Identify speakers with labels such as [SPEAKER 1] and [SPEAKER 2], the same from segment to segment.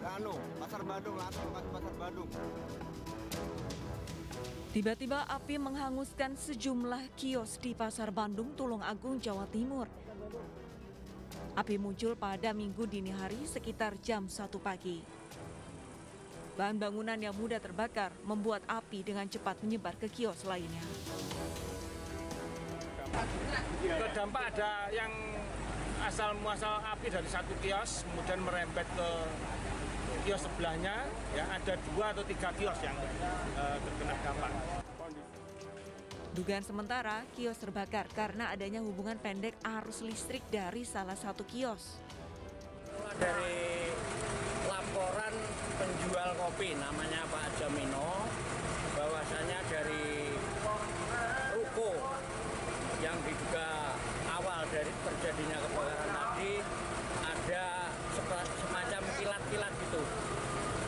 [SPEAKER 1] Pasar Bandung, langsung ke Pasar Bandung.
[SPEAKER 2] Tiba-tiba api menghanguskan sejumlah kios di Pasar Bandung, Tulungagung, Jawa Timur. Api muncul pada Minggu dini hari sekitar jam 1 pagi. Bahan bangunan yang mudah terbakar membuat api dengan cepat menyebar ke kios lainnya.
[SPEAKER 3] Terdampak ada yang asal muasal api dari satu kios, kemudian merembet ke kios sebelahnya. Ya, ada 2 atau 3 kios yang terkena dampak.
[SPEAKER 2] Dugaan sementara, kios terbakar karena adanya hubungan pendek arus listrik dari salah satu kios.
[SPEAKER 4] Dari laporan penjual kopi namanya Pak Jamino, bahwasanya dari ruko yang diduga awal dari terjadinya kebakaran tadi ada semacam kilat-kilat gitu.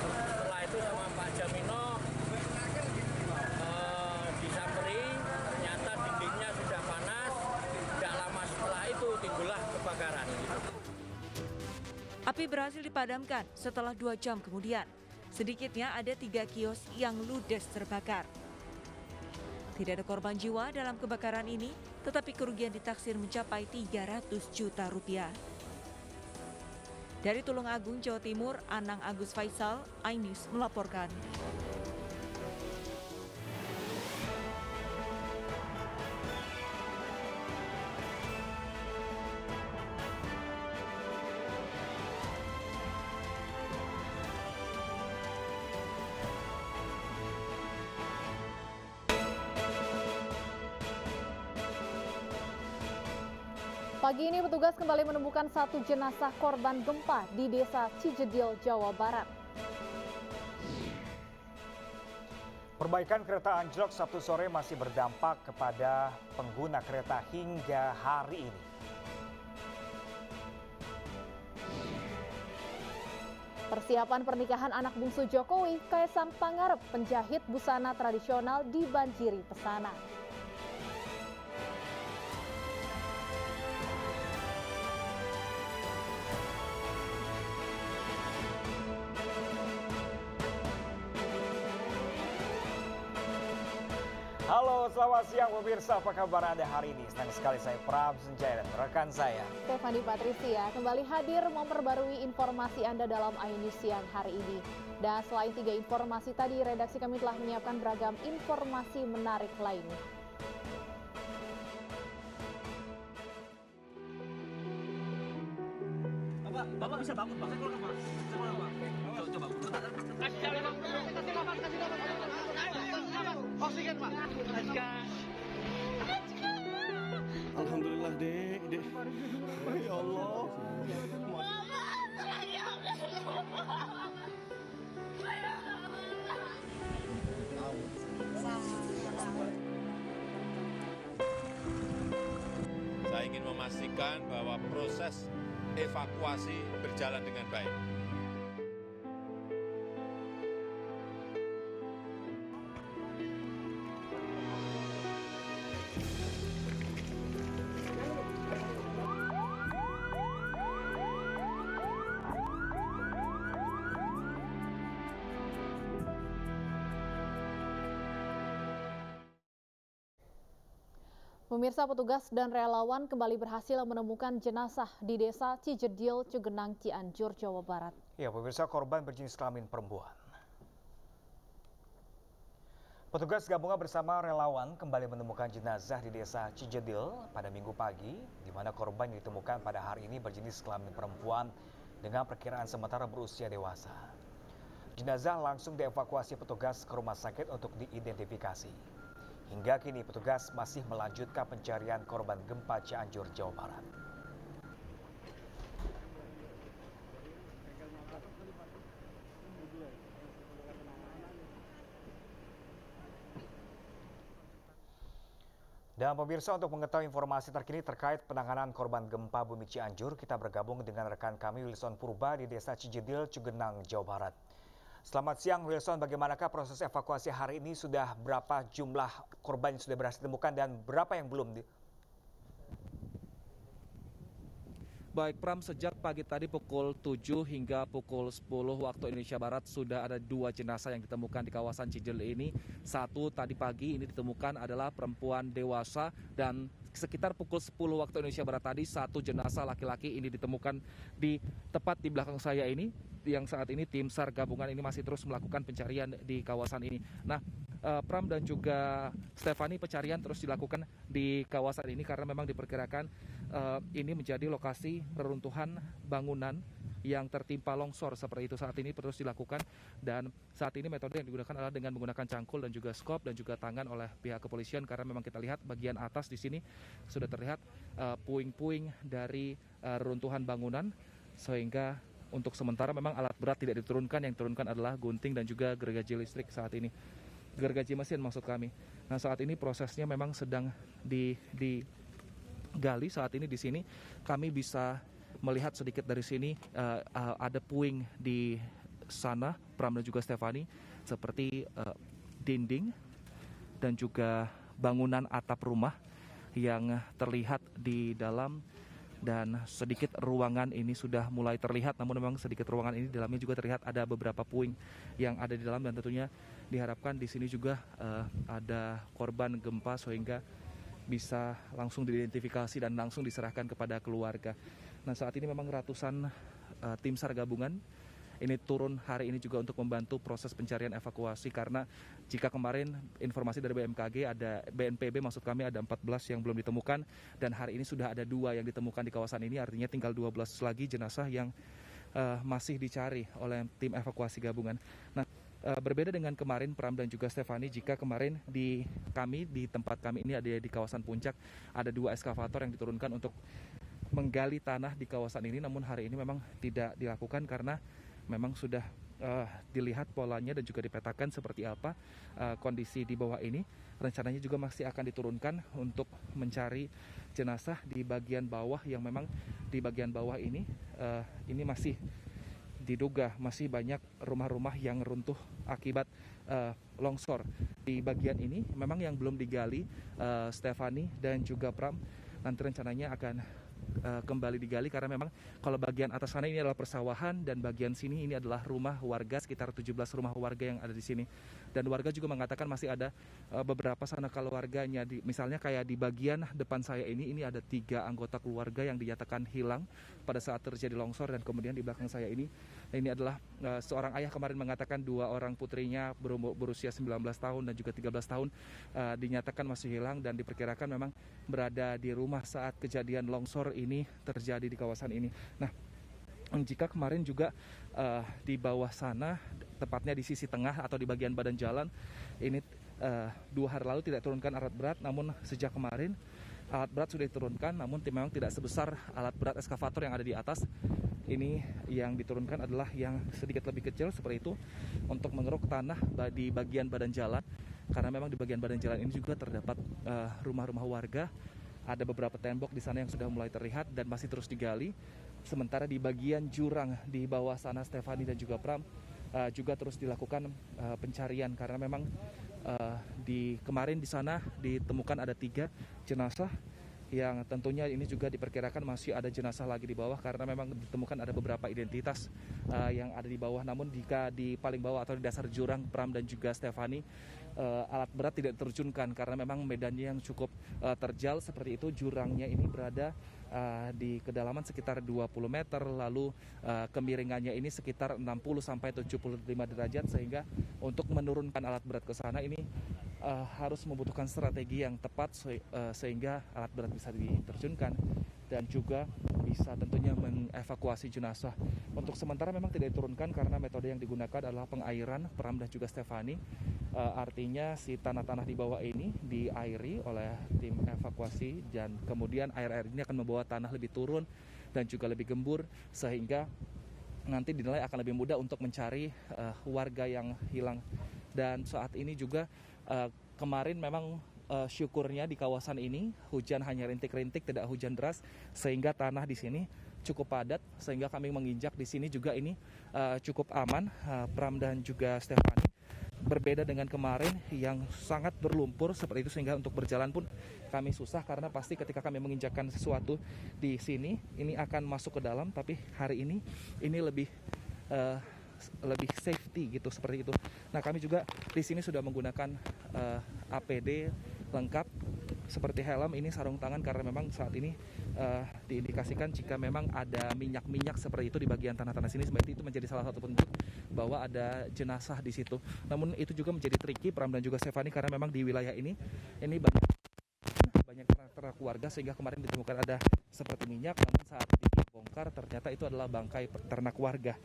[SPEAKER 4] Setelah itu sama Pak Jamino disamperi, ternyata dindingnya sudah panas. Tidak lama setelah itu timbullah kebakaran.
[SPEAKER 2] Api berhasil dipadamkan setelah 2 jam kemudian. Sedikitnya ada 3 kios yang ludes terbakar. Tidak ada korban jiwa dalam kebakaran ini, tetapi kerugian ditaksir mencapai 300 juta rupiah. Dari Tulungagung, Jawa Timur, Anang Agus Faisal, iNews melaporkan.
[SPEAKER 5] Pagi ini petugas kembali menemukan 1 jenazah korban gempa di Desa Cijedil, Jawa Barat.
[SPEAKER 6] Perbaikan kereta anjlok Sabtu sore masih berdampak kepada pengguna kereta hingga hari ini.
[SPEAKER 5] Persiapan pernikahan anak bungsu Jokowi, Kaisang Pangarep, penjahit busana tradisional dibanjiri pesanan.
[SPEAKER 6] Halo, selamat siang pemirsa. Apa kabar Anda hari ini? Senang sekali saya Pram Senjaya dan rekan saya
[SPEAKER 5] Stefani Patricia kembali hadir memperbarui informasi Anda dalam iNews siang hari ini. Dan selain 3 informasi tadi, redaksi kami telah menyiapkan beragam informasi menarik lainnya.
[SPEAKER 7] Bapak bisa bangun, Pak. Saya keluar, Pak. Coba. Kasih oksigen, Pak.
[SPEAKER 1] Alhamdulillah, Dek. Ya Allah.
[SPEAKER 8] Saya ingin memastikan bahwa proses evakuasi berjalan dengan baik.
[SPEAKER 5] Pemirsa, petugas dan relawan kembali berhasil menemukan jenazah di Desa Cijedil, Cugenang, Cianjur, Jawa Barat.
[SPEAKER 6] Ya, pemirsa, korban berjenis kelamin perempuan. Petugas gabungan bersama relawan kembali menemukan jenazah di Desa Cijedil pada Minggu pagi, di mana korban yang ditemukan pada hari ini berjenis kelamin perempuan dengan perkiraan sementara berusia dewasa. Jenazah langsung dievakuasi petugas ke rumah sakit untuk diidentifikasi. Hingga kini petugas masih melanjutkan pencarian korban gempa Cianjur, Jawa Barat. Dan pemirsa, untuk mengetahui informasi terkini terkait penanganan korban gempa bumi Cianjur, kita bergabung dengan rekan kami Wilson Purba di Desa Cijedil, Cugenang, Jawa Barat. Selamat siang Wilson, bagaimanakah proses evakuasi hari ini? Sudah berapa jumlah korban yang sudah berhasil ditemukan dan berapa yang belum?
[SPEAKER 9] Baik Pram, sejak pagi tadi pukul 7 hingga pukul 10 waktu Indonesia Barat sudah ada 2 jenazah yang ditemukan di kawasan Cijedil ini. Satu tadi pagi ini ditemukan adalah perempuan dewasa dan sekitar pukul 10 waktu Indonesia Barat tadi 1 jenazah laki-laki ini ditemukan di tepat di belakang saya ini, yang saat ini tim SAR gabungan ini masih terus melakukan pencarian di kawasan ini. Nah, Pram dan juga Stefani, pencarian terus dilakukan di kawasan ini karena memang diperkirakan ini menjadi lokasi reruntuhan bangunan yang tertimpa longsor seperti itu. Saat ini terus dilakukan dan saat ini metode yang digunakan adalah dengan menggunakan cangkul dan juga skop dan juga tangan oleh pihak kepolisian karena memang kita lihat bagian atas di sini sudah terlihat puing-puing dari reruntuhan bangunan, sehingga untuk sementara memang alat berat tidak diturunkan, yang diturunkan adalah gunting dan juga gergaji listrik saat ini. Gergaji mesin maksud kami. Nah, saat ini prosesnya memang sedang digali. Saat ini di sini kami bisa melihat sedikit dari sini ada puing di sana, Pram dan juga Stefani, seperti dinding dan juga bangunan atap rumah yang terlihat di dalam, dan sedikit ruangan ini sudah mulai terlihat, namun memang sedikit ruangan ini di dalamnya juga terlihat ada beberapa puing yang ada di dalam, dan tentunya diharapkan di sini juga ada korban gempa sehingga bisa langsung diidentifikasi dan langsung diserahkan kepada keluarga. Nah, saat ini memang ratusan tim SAR gabungan ini turun hari ini juga untuk membantu proses pencarian evakuasi, karena jika kemarin informasi dari BMKG ada BNPB maksud kami ada 14 yang belum ditemukan, dan hari ini sudah ada 2 yang ditemukan di kawasan ini, artinya tinggal 12 lagi jenazah yang masih dicari oleh tim evakuasi gabungan. Nah, berbeda dengan kemarin Pram dan juga Stefani, jika kemarin di tempat kami ini ada di kawasan Puncak ada 2 eskavator yang diturunkan untuk menggali tanah di kawasan ini, namun hari ini memang tidak dilakukan karena memang sudah dilihat polanya dan juga dipetakan seperti apa kondisi di bawah ini. Rencananya juga masih akan diturunkan untuk mencari jenazah di bagian bawah, yang memang di bagian bawah ini masih diduga masih banyak rumah-rumah yang runtuh akibat longsor. Di bagian ini memang yang belum digali, Stefani dan juga Pram, nanti rencananya akan kembali digali karena memang kalau bagian atas sana ini adalah persawahan dan bagian sini ini adalah rumah warga, sekitar 17 rumah warga yang ada di sini. Dan warga juga mengatakan masih ada beberapa sana keluarganya, misalnya kayak di bagian depan saya ini ada 3 anggota keluarga yang dinyatakan hilang pada saat terjadi longsor, dan kemudian di belakang saya ini adalah seorang ayah kemarin mengatakan 2 orang putrinya berusia 19 tahun dan juga 13 tahun dinyatakan masih hilang dan diperkirakan memang berada di rumah saat kejadian longsor ini terjadi di kawasan ini. Nah, jika kemarin juga di bawah sana, tepatnya di sisi tengah atau di bagian badan jalan ini 2 hari lalu tidak turunkan alat berat, namun sejak kemarin alat berat sudah diturunkan, namun memang tidak sebesar alat berat eskavator yang ada di atas. Ini yang diturunkan adalah yang sedikit lebih kecil seperti itu untuk mengeruk tanah di bagian badan jalan, karena memang di bagian badan jalan ini juga terdapat rumah-rumah warga. Ada beberapa tembok di sana yang sudah mulai terlihat dan masih terus digali. Sementara di bagian jurang di bawah sana, Stefani dan juga Pram, juga terus dilakukan pencarian karena memang kemarin di sana ditemukan ada 3 jenazah, yang tentunya ini juga diperkirakan masih ada jenazah lagi di bawah karena memang ditemukan ada beberapa identitas yang ada di bawah. Namun jika di paling bawah atau di dasar jurang, Pram dan juga Stefani, alat berat tidak diterjunkan karena memang medannya yang cukup terjal seperti itu. Jurangnya ini berada di kedalaman sekitar 20 meter, lalu kemiringannya ini sekitar 60 sampai 75 derajat, sehingga untuk menurunkan alat berat ke sana ini harus membutuhkan strategi yang tepat sehingga alat berat bisa diterjunkan dan juga bisa tentunya mengevakuasi jenazah. Untuk sementara memang tidak diturunkan karena metode yang digunakan adalah pengairan, Pram dan juga Stefani. Artinya si tanah-tanah di bawah ini diairi oleh tim evakuasi dan kemudian air-air ini akan membawa tanah lebih turun dan juga lebih gembur, sehingga nanti dinilai akan lebih mudah untuk mencari warga yang hilang. Dan saat ini juga kemarin memang syukurnya di kawasan ini hujan hanya rintik-rintik, tidak hujan deras, sehingga tanah di sini cukup padat, sehingga kami menginjak di sini juga ini cukup aman, Pram dan juga Stefani. berbeda dengan kemarin yang sangat berlumpur seperti itu, sehingga untuk berjalan pun kami susah karena pasti ketika kami menginjakkan sesuatu di sini ini akan masuk ke dalam, tapi hari ini lebih safety gitu, seperti itu. Nah, kami juga di sini sudah menggunakan APD lengkap seperti helm, ini sarung tangan, karena memang saat ini diindikasikan jika memang ada minyak-minyak seperti itu di bagian tanah-tanah sini, seperti itu menjadi salah satu bentuk bahwa ada jenazah di situ. Namun itu juga menjadi tricky, Pram dan juga Stefani, karena memang di wilayah ini banyak ternak keluarga, sehingga kemarin ditemukan ada seperti minyak, namun saat dibongkar ternyata itu adalah bangkai ternak warga.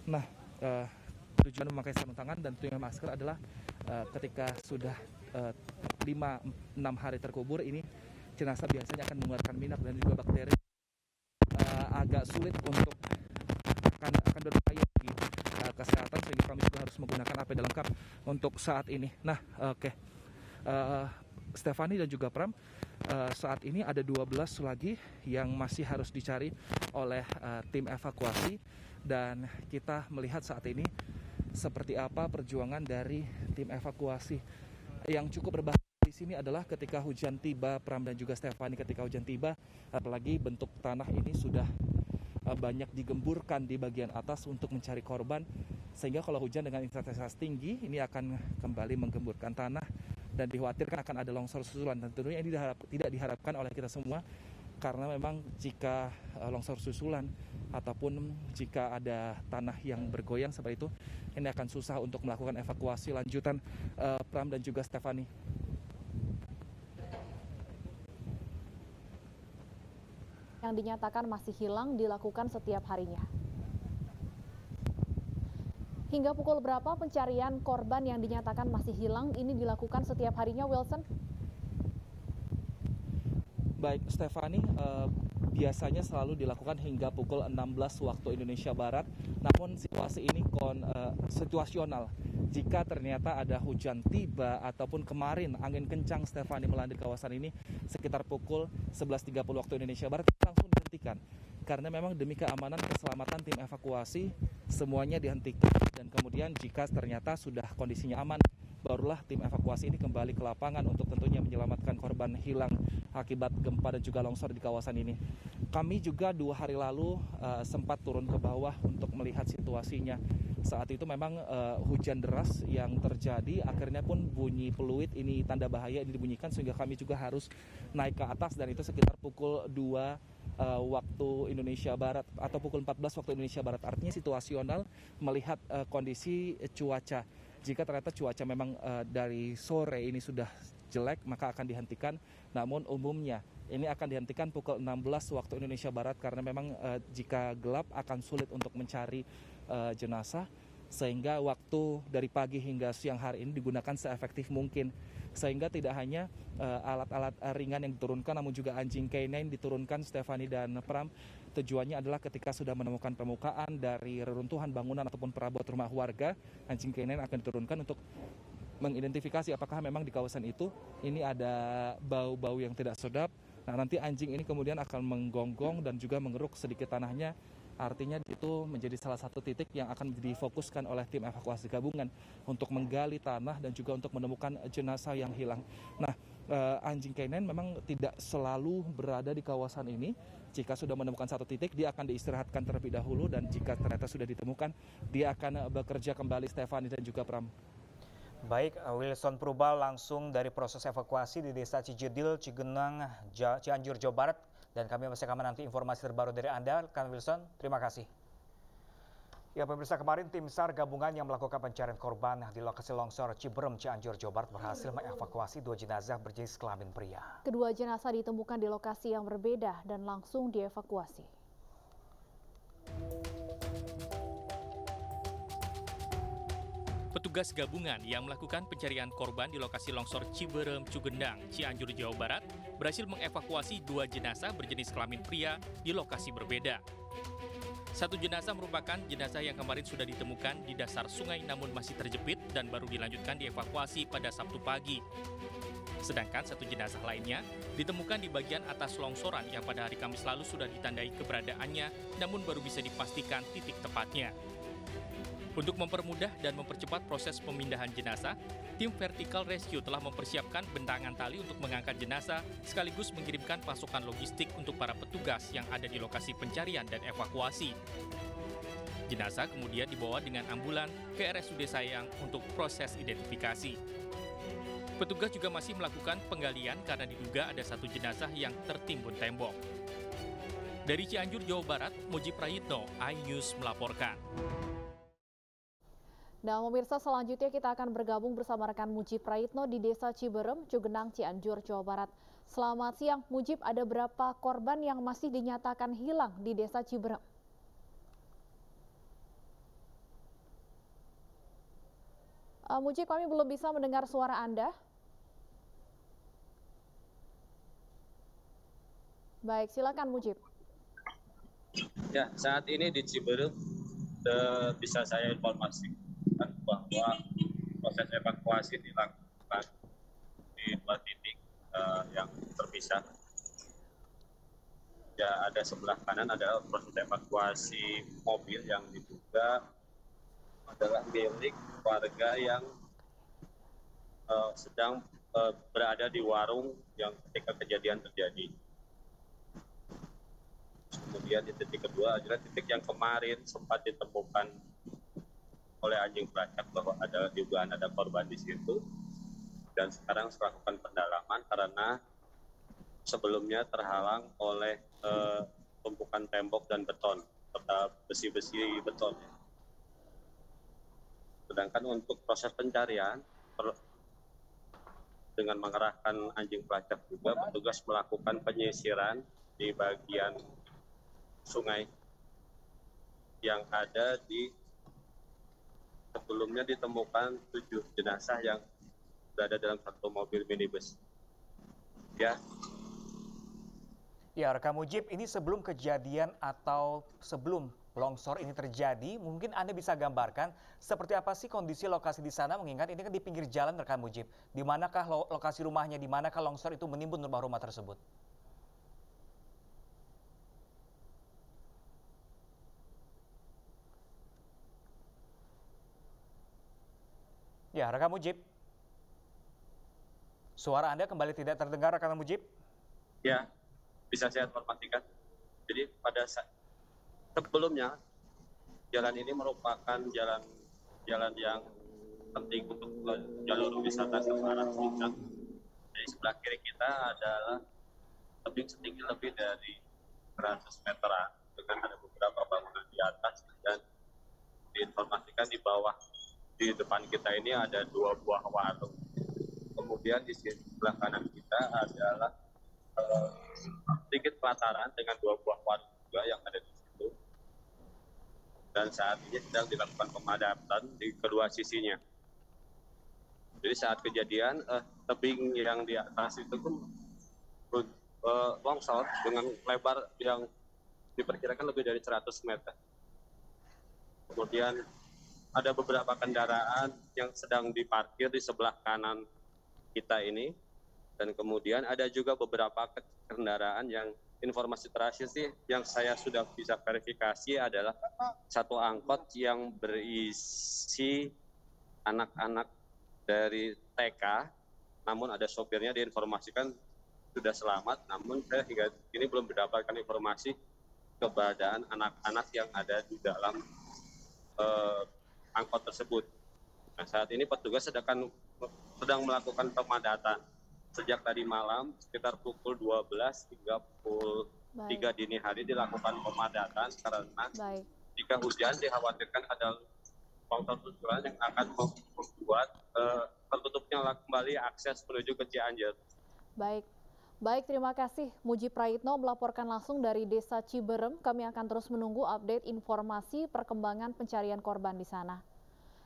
[SPEAKER 9] Nah, tujuan memakai sarung tangan dan tentunya masker adalah ketika sudah 5-6 hari terkubur, ini jenazah biasanya akan mengeluarkan minyak dan juga bakteri, agak sulit untuk akan berbahaya bagi kesehatan, sehingga kami juga harus menggunakan APD lengkap untuk saat ini. Nah, oke. Stefani dan juga Pram, saat ini ada 12 lagi yang masih harus dicari oleh tim evakuasi, dan kita melihat saat ini seperti apa perjuangan dari tim evakuasi. Yang cukup berbahaya di sini adalah ketika hujan tiba, Pram dan juga Stefani, ketika hujan tiba, apalagi bentuk tanah ini sudah banyak digemburkan di bagian atas untuk mencari korban, sehingga kalau hujan dengan intensitas tinggi ini akan kembali menggemburkan tanah dan dikhawatirkan akan ada longsor susulan, dan tentunya ini tidak diharapkan oleh kita semua, karena memang jika longsor susulan ataupun jika ada tanah yang bergoyang seperti itu, ini akan susah untuk melakukan evakuasi lanjutan, Pram dan juga Stefani.
[SPEAKER 5] Yang dinyatakan masih hilang dilakukan setiap harinya. Hingga pukul berapa pencarian korban yang dinyatakan masih hilang ini dilakukan setiap harinya, Wilson?
[SPEAKER 9] Baik, Stefani, biasanya selalu dilakukan hingga pukul 16 waktu Indonesia Barat. Namun situasi ini situasional. Jika ternyata ada hujan tiba ataupun kemarin angin kencang, Stefani, melanda kawasan ini sekitar pukul 11.30 waktu Indonesia Barat, langsung dihentikan. Karena memang demi keamanan keselamatan tim evakuasi semuanya dihentikan, dan kemudian jika ternyata sudah kondisinya aman, barulah tim evakuasi ini kembali ke lapangan untuk tentunya menyelamatkan korban hilang akibat gempa dan juga longsor di kawasan ini. Kami juga 2 hari lalu sempat turun ke bawah untuk melihat situasinya. Saat itu memang hujan deras yang terjadi, akhirnya pun bunyi peluit, ini tanda bahaya ini dibunyikan, sehingga kami juga harus naik ke atas, dan itu sekitar pukul 2 waktu Indonesia Barat atau pukul 14 waktu Indonesia Barat. Artinya situasional melihat kondisi cuaca. Jika ternyata cuaca memang dari sore ini sudah jelek, maka akan dihentikan. Namun umumnya ini akan dihentikan pukul 16 waktu Indonesia Barat, karena memang jika gelap akan sulit untuk mencari jenazah, sehingga waktu dari pagi hingga siang hari ini digunakan seefektif mungkin, sehingga tidak hanya alat-alat ringan yang diturunkan, namun juga anjing K9 diturunkan, Stefani dan Pram. Tujuannya adalah ketika sudah menemukan permukaan dari reruntuhan bangunan ataupun perabot rumah warga, anjing K9 akan diturunkan untuk mengidentifikasi apakah memang di kawasan itu ini ada bau-bau yang tidak sedap. Nah, nanti anjing ini kemudian akan menggonggong dan juga mengeruk sedikit tanahnya. Artinya itu menjadi salah satu titik yang akan difokuskan oleh tim evakuasi gabungan untuk menggali tanah dan juga untuk menemukan jenazah yang hilang. Nah, anjing K9 memang tidak selalu berada di kawasan ini. Jika sudah menemukan satu titik, dia akan diistirahatkan terlebih dahulu, dan jika ternyata sudah ditemukan, dia akan bekerja kembali, Stefani dan juga Pram.
[SPEAKER 6] Baik, Wilson Prubal langsung dari proses evakuasi di Desa Cijedil, Cigenang, Cianjur, Jawa Barat. Dan kami masih akan menanti informasi terbaru dari Anda, Kang Wilson. Terima kasih. Ya, pemirsa, kemarin tim SAR gabungan yang melakukan pencarian korban di lokasi longsor Ciberem, Cianjur, Jawa Barat berhasil mengevakuasi 2 jenazah berjenis kelamin pria.
[SPEAKER 5] Kedua jenazah ditemukan di lokasi yang berbeda dan langsung dievakuasi.
[SPEAKER 10] Petugas gabungan yang melakukan pencarian korban di lokasi longsor Ciberem, Cigendang, Cianjur, Jawa Barat berhasil mengevakuasi 2 jenazah berjenis kelamin pria di lokasi berbeda. Satu jenazah merupakan jenazah yang kemarin sudah ditemukan di dasar sungai namun masih terjepit dan baru dilanjutkan dievakuasi pada Sabtu pagi. Sedangkan satu jenazah lainnya ditemukan di bagian atas longsoran yang pada hari Kamis lalu sudah ditandai keberadaannya namun baru bisa dipastikan titik tepatnya. Untuk mempermudah dan mempercepat proses pemindahan jenazah, tim Vertical Rescue telah mempersiapkan bentangan tali untuk mengangkat jenazah sekaligus mengirimkan pasokan logistik untuk para petugas yang ada di lokasi pencarian dan evakuasi. Jenazah kemudian dibawa dengan ambulan ke RSUD Sayang untuk proses identifikasi. Petugas juga masih melakukan penggalian karena diduga ada satu jenazah yang tertimbun tembok. Dari Cianjur, Jawa Barat, Muji Prayitno, iNews melaporkan.
[SPEAKER 5] Nah, pemirsa, selanjutnya kita akan bergabung bersama rekan Muji Prayitno di Desa Ciberem, Cugenang, Cianjur, Jawa Barat. Selamat siang, Mujib. Ada berapa korban yang masih dinyatakan hilang di Desa Ciberem? Mujib, kami belum bisa mendengar suara Anda. Baik, silakan Mujib.
[SPEAKER 11] Ya, saat ini di Ciberem bisa saya informasikan bahwa proses evakuasi dilakukan di 2 titik yang terpisah. Ya, ada sebelah kanan adalah proses evakuasi mobil yang diduga adalah milik warga yang sedang berada di warung yang ketika kejadian terjadi. Kemudian di titik kedua adalah titik yang kemarin sempat ditemukan oleh anjing pelacak bahwa ada dugaan ada korban di situ, dan sekarang melakukan pendalaman karena sebelumnya terhalang oleh tumpukan tembok dan beton serta besi-besi beton. Sedangkan untuk proses pencarian dengan mengerahkan anjing pelacak juga petugas melakukan penyisiran di bagian sungai yang ada di sebelumnya ditemukan 7 jenazah yang berada dalam satu mobil minibus. Ya.
[SPEAKER 6] Ya, rekan Mujib, ini sebelum kejadian atau sebelum longsor ini terjadi, mungkin Anda bisa gambarkan seperti apa sih kondisi lokasi di sana, mengingat ini kan di pinggir jalan, rekan Mujib. Di manakah lokasi rumahnya, di manakah longsor itu menimbun rumah-rumah tersebut? Ya, rekan Mujib. Suara Anda kembali tidak terdengar, rekan Mujib?
[SPEAKER 11] Ya, bisa saya informasikan. Jadi pada saat sebelumnya, jalan ini merupakan jalan yang penting untuk jalur wisata ke arah puncak. Jadi sebelah kiri kita adalah tebing setinggi lebih dari 100 meteran dengan ada beberapa bangunan di atas, dan diinformasikan di bawah di depan kita ini ada 2 buah warung. Kemudian di sebelah kanan kita adalah sedikit pelataran dengan 2 buah warung juga yang ada di situ. Dan saat ini sedang dilakukan pemadatan di kedua sisinya. Jadi saat kejadian tebing yang di atas itu pun longsor dengan lebar yang diperkirakan lebih dari 100 meter. Kemudian ada beberapa kendaraan yang sedang diparkir di sebelah kanan kita ini, dan kemudian ada juga beberapa kendaraan yang informasi terakhir sih yang saya sudah bisa verifikasi adalah satu angkot yang berisi anak-anak dari TK, namun ada sopirnya diinformasikan sudah selamat, namun saya hingga kini belum mendapatkan informasi keberadaan anak-anak yang ada di dalam angkot tersebut. Nah, saat ini petugas sedang melakukan pemadatan sejak tadi malam sekitar pukul 12 hingga pukul 3 dini hari dilakukan pemadatan karena jika hujan dikhawatirkan ada longsor susulan yang akan membuat tertutupnya kembali akses menuju ke Cianjur.
[SPEAKER 5] Baik, terima kasih Muji Prayitno melaporkan langsung dari Desa Ciberem. Kami akan terus menunggu update informasi perkembangan pencarian korban di sana.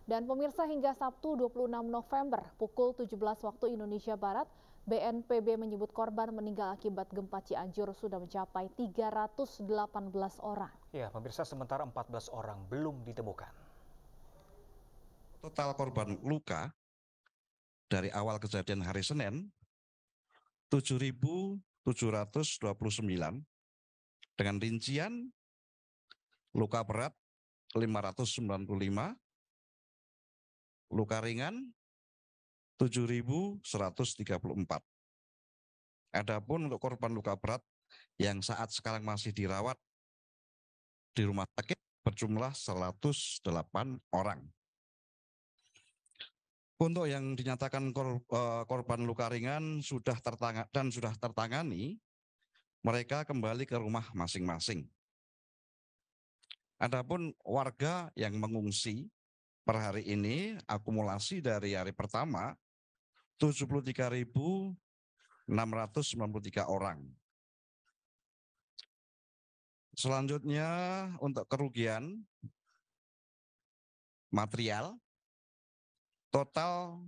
[SPEAKER 5] Dan pemirsa, hingga Sabtu 26 November pukul 17 waktu Indonesia Barat, BNPB menyebut korban meninggal akibat gempa Cianjur sudah mencapai 318 orang.
[SPEAKER 6] Ya, pemirsa, sementara 14 orang belum ditemukan.
[SPEAKER 12] Total korban luka dari awal kejadian hari Senin 7.729 dengan rincian luka berat 595, luka ringan 7.134. Adapun untuk korban luka berat yang saat sekarang masih dirawat di rumah sakit berjumlah 108 orang. Untuk yang dinyatakan korban luka ringan sudah tertangani, mereka kembali ke rumah masing-masing. Adapun warga yang mengungsi per hari ini akumulasi dari hari pertama 73.693 orang. Selanjutnya untuk kerugian material, total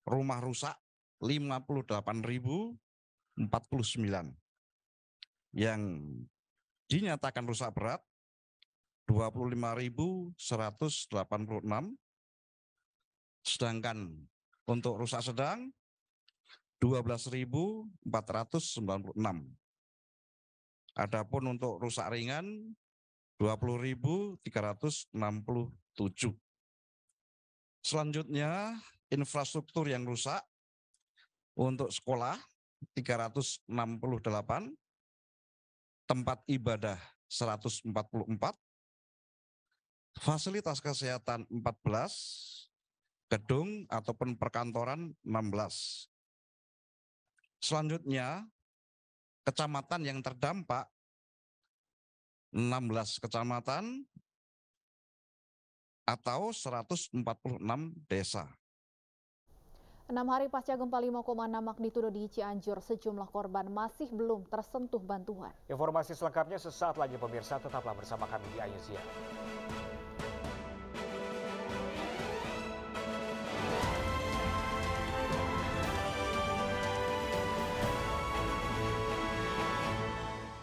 [SPEAKER 12] rumah rusak 58.049 yang dinyatakan rusak berat 25.186, sedangkan untuk rusak sedang 12.496. Adapun untuk rusak ringan 20.367. Selanjutnya infrastruktur yang rusak untuk sekolah 368, tempat ibadah 144, fasilitas kesehatan 14, gedung ataupun perkantoran 16. Selanjutnya kecamatan yang terdampak 16 kecamatan atau 146 desa.
[SPEAKER 5] 6 hari pasca gempa 5,6 magnitudo di Cianjur, sejumlah korban masih belum tersentuh bantuan.
[SPEAKER 6] Informasi selengkapnya sesaat lagi pemirsa, tetaplah bersama kami di Ayu Siang.